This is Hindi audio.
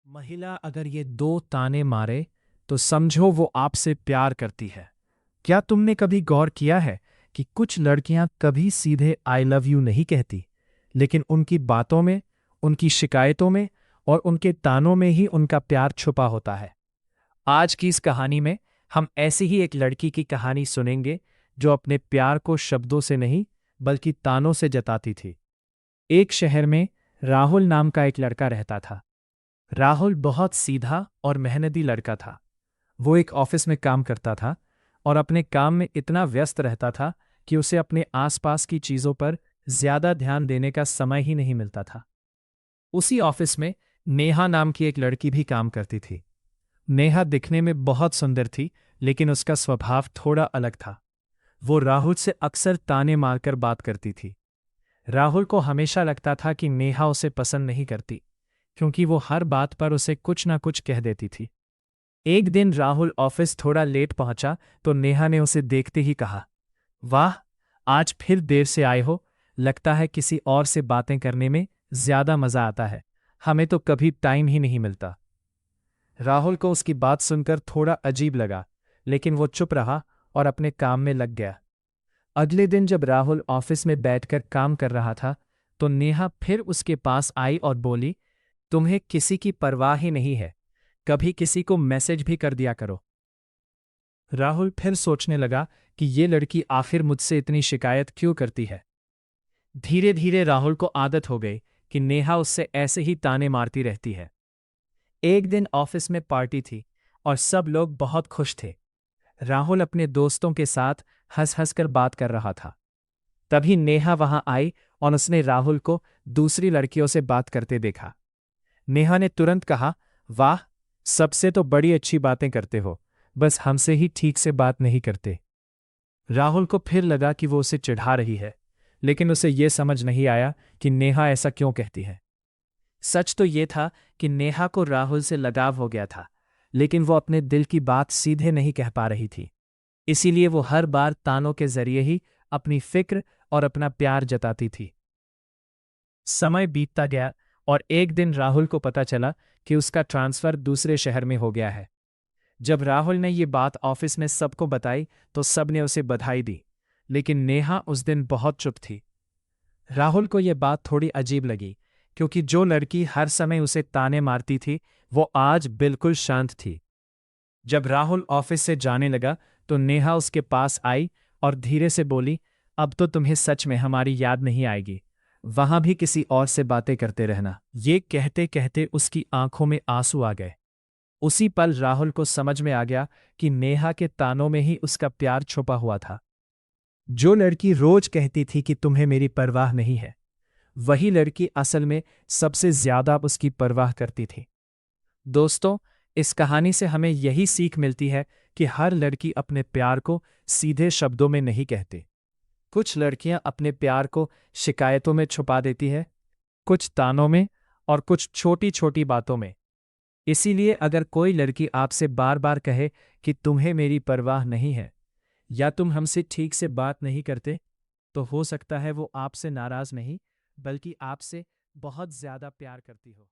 महिला अगर ये दो ताने मारे तो समझो वो आपसे प्यार करती है। क्या तुमने कभी गौर किया है कि कुछ लड़कियां कभी सीधे आई लव यू नहीं कहती, लेकिन उनकी बातों में, उनकी शिकायतों में और उनके तानों में ही उनका प्यार छुपा होता है। आज की इस कहानी में हम ऐसी ही एक लड़की की कहानी सुनेंगे जो अपने प्यार को शब्दों से नहीं बल्कि तानों से जताती थी। एक शहर में राहुल नाम का एक लड़का रहता था। राहुल बहुत सीधा और मेहनती लड़का था। वो एक ऑफिस में काम करता था और अपने काम में इतना व्यस्त रहता था कि उसे अपने आसपास की चीजों पर ज्यादा ध्यान देने का समय ही नहीं मिलता था। उसी ऑफिस में नेहा नाम की एक लड़की भी काम करती थी। नेहा दिखने में बहुत सुंदर थी, लेकिन उसका स्वभाव थोड़ा अलग था। वो राहुल से अक्सर ताने मारकर बात करती थी। राहुल को हमेशा लगता था कि नेहा उसे पसंद नहीं करती, क्योंकि वो हर बात पर उसे कुछ ना कुछ कह देती थी। एक दिन राहुल ऑफिस थोड़ा लेट पहुंचा तो नेहा ने उसे देखते ही कहा, वाह, आज फिर देर से आए हो। लगता है किसी और से बातें करने में ज्यादा मजा आता है। हमें तो कभी टाइम ही नहीं मिलता। राहुल को उसकी बात सुनकर थोड़ा अजीब लगा, लेकिन वो चुप रहा और अपने काम में लग गया। अगले दिन जब राहुल ऑफिस में बैठकर काम कर रहा था, तो नेहा फिर उसके पास आई और बोली, तुम्हें किसी की परवाह ही नहीं है, कभी किसी को मैसेज भी कर दिया करो। राहुल फिर सोचने लगा कि ये लड़की आखिर मुझसे इतनी शिकायत क्यों करती है। धीरे धीरे राहुल को आदत हो गई कि नेहा उससे ऐसे ही ताने मारती रहती है। एक दिन ऑफिस में पार्टी थी और सब लोग बहुत खुश थे। राहुल अपने दोस्तों के साथ हंस हंस कर बात कर रहा था। तभी नेहा वहां आई और उसने राहुल को दूसरी लड़कियों से बात करते देखा। नेहा ने तुरंत कहा, वाह, सबसे तो बड़ी अच्छी बातें करते हो, बस हमसे ही ठीक से बात नहीं करते। राहुल को फिर लगा कि वो उसे चिढ़ा रही है, लेकिन उसे ये समझ नहीं आया कि नेहा ऐसा क्यों कहती है। सच तो ये था कि नेहा को राहुल से लगाव हो गया था, लेकिन वो अपने दिल की बात सीधे नहीं कह पा रही थी। इसीलिए वो हर बार तानों के जरिए ही अपनी फिक्र और अपना प्यार जताती थी। समय बीतता गया और एक दिन राहुल को पता चला कि उसका ट्रांसफर दूसरे शहर में हो गया है। जब राहुल ने ये बात ऑफिस में सबको बताई तो सबने उसे बधाई दी, लेकिन नेहा उस दिन बहुत चुप थी। राहुल को यह बात थोड़ी अजीब लगी, क्योंकि जो लड़की हर समय उसे ताने मारती थी वो आज बिल्कुल शांत थी। जब राहुल ऑफिस से जाने लगा तो नेहा उसके पास आई और धीरे से बोली, अब तो तुम्हें सच में हमारी याद नहीं आएगी, वहां भी किसी और से बातें करते रहना। ये कहते कहते उसकी आंखों में आंसू आ गए। उसी पल राहुल को समझ में आ गया कि नेहा के तानों में ही उसका प्यार छुपा हुआ था। जो लड़की रोज कहती थी कि तुम्हें मेरी परवाह नहीं है, वही लड़की असल में सबसे ज्यादा उसकी परवाह करती थी। दोस्तों, इस कहानी से हमें यही सीख मिलती है कि हर लड़की अपने प्यार को सीधे शब्दों में नहीं कहती। कुछ लड़कियां अपने प्यार को शिकायतों में छुपा देती है, कुछ तानों में और कुछ छोटी छोटी बातों में। इसीलिए अगर कोई लड़की आपसे बार बार कहे कि तुम्हें मेरी परवाह नहीं है या तुम हमसे ठीक से बात नहीं करते, तो हो सकता है वो आपसे नाराज नहीं बल्कि आपसे बहुत ज्यादा प्यार करती हो।